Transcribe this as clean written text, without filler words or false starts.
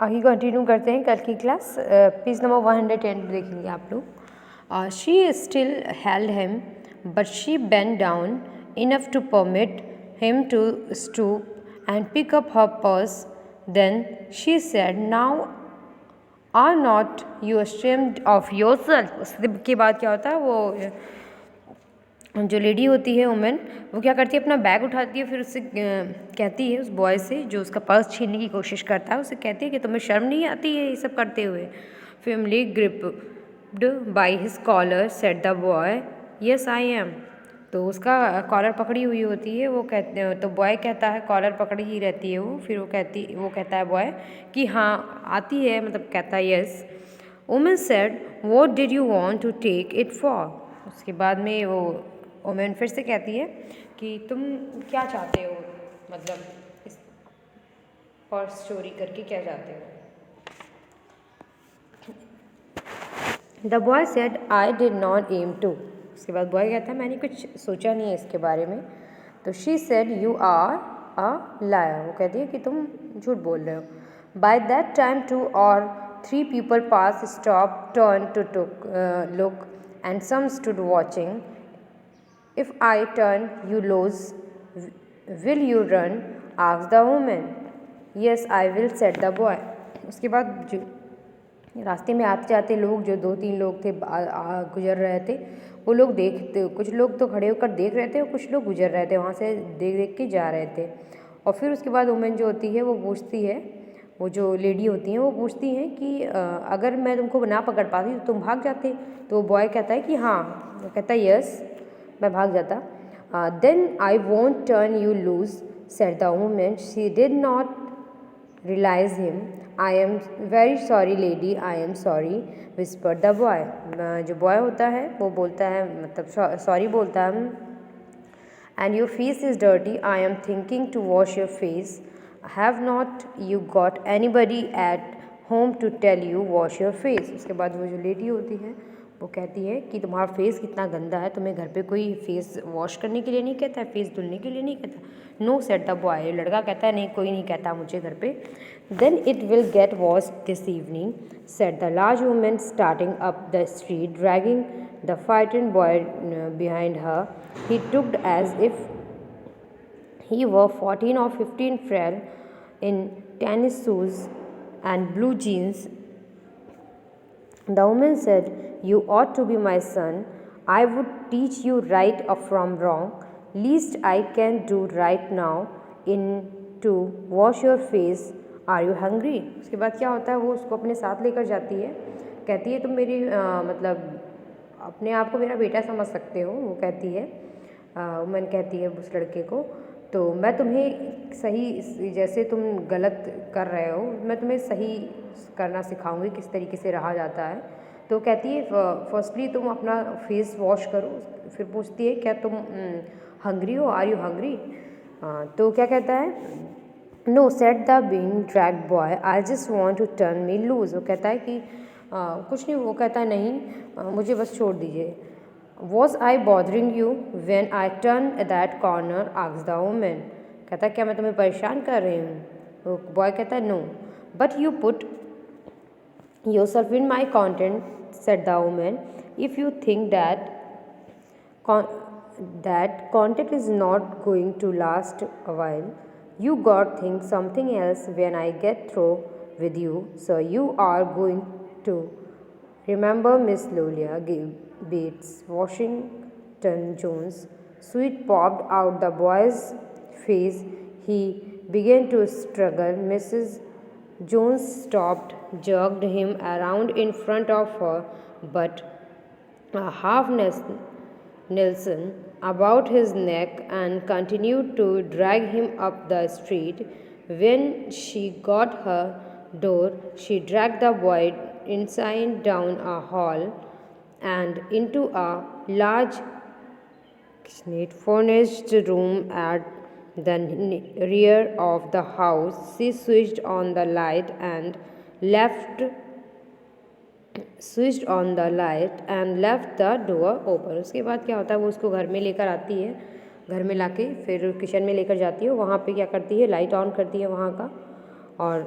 आगे कंटिन्यू करते हैं कल की क्लास। पेज नंबर 110 देखेंगे आप लोग। She still held him but she bent down enough to permit him to stoop and pick up her purse. Then she said, now are not you ashamed of yourself. उसके बाद क्या होता है, वो जो लेडी होती है वुमेन, वो क्या करती है, अपना बैग उठाती है, फिर उससे कहती है, उस बॉय से जो उसका पर्स छीनने की कोशिश करता है, उससे कहती है कि तुम्हें शर्म नहीं आती है ये सब करते हुए। Firmly gripped by his collar said the boy, yes I am. तो उसका कॉलर पकड़ी हुई होती है, वो कहते हैं, तो बॉय कहता है, कॉलर पकड़ी ही रहती है वो, फिर वो कहता है बॉय कि हाँ आती है, मतलब कहता है yes. Women said, what did you want to take it for. उसके बाद में वो वुमेन फिर से कहती है कि तुम क्या चाहते हो, मतलब इस पर्स चोरी करके क्या चाहते हो। The boy said, I did not aim to. उसके बाद बॉय कहता है, मैंने कुछ सोचा नहीं है इसके बारे में। तो she said, you are a liar. वो कहती है कि तुम झूठ बोल रहे हो। By that time 2 or 3 people passed, stopped, turned to look, and some stood watching. If I turn, you lose. Will you run? asked the woman. Yes, I will, said the boy. उसके बाद जो रास्ते में आते जाते लोग, जो 2-3 लोग थे गुजर रहे थे, वो लोग देखते, कुछ लोग तो खड़े होकर देख रहे थे और कुछ लोग गुजर रहे थे, वहाँ से देख देख के जा रहे थे। और फिर उसके बाद वुमेन जो होती है वो पूछती है, वो जो लेडी होती हैं वो पूछती हैं कि अगर मैं तुमको ना पकड़ पाती तो तुम भाग जाते। तो बॉय कहता है कि हाँ, वो कहता है यस, मैं भाग जाता। Then I won't turn you loose, said the women. She did not realise him. I am very sorry lady, I am sorry, whispered the boy. जो बॉय होता है वो बोलता है, मतलब सॉरी बोलता है, and your face is dirty, I am thinking to wash your face. Have not you got anybody at home to tell you wash your face. उसके बाद वो जो लेडी होती है वो कहती है कि तुम्हारा फेस कितना गंदा है, तुम्हें घर पे कोई फेस वॉश करने के लिए नहीं कहता है, फेस धुलने के लिए नहीं कहता। No, said the boy. लड़का कहता है, नहीं, कोई नहीं कहता मुझे घर पे। Then it will get wash this evening, said the large woman starting up the street, dragging the frightened boy behind her. He looked as if he were 14 or 15, frail, in tennis shoes and blue jeans. The woman said, you ought to be my son. I would teach you right from wrong. Least I can do right now in to wash your face. Are you hungry? उसके बाद क्या होता है, वो उसको अपने साथ लेकर जाती है, कहती है तुम मेरी मतलब अपने आप को मेरा बेटा समझ सकते हो। वो कहती है, वुमन कहती है उस लड़के को, तो मैं तुम्हें सही, जैसे तुम गलत कर रहे हो, मैं तुम्हें सही करना सिखाऊंगी किस तरीके से रहा जाता है। तो कहती है, फर्स्टली तुम अपना फेस वॉश करो। फिर पूछती है, क्या तुम हंग्री हो, आर यू हंग्री। तो क्या कहता है, no, said the being dragged boy, I just want to turn me loose. वो कहता है कि कुछ नहीं, वो कहता है नहीं, मुझे बस छोड़ दीजिए। Was I bothering you when I turn that corner, asked the woman. कहता है, क्या मैं तुम्हें परेशान कर रही हूँ। तो बॉय कहता है, no, but you put yourself in my content, said the woman. If you think that contact is not going to last a while, you got think something else when I get through with you. So you are going to remember Miss Lolia Bates, Washington Jones. Sweat popped out the boy's face. He began to struggle. Mrs. Jones stopped, jerked him around in front of her, but half Nelson about his neck, and continued to drag him up the street. When she got her door, she dragged the boy inside down a hall and into a large furnished room at the rear of the house. She switched on the light and left the door open. उसके बाद क्या होता है, वो उसको घर में लेकर आती है, घर में लाके फिर किचन में लेकर जाती है। वहाँ पे क्या करती है, लाइट ऑन करती है वहाँ का, और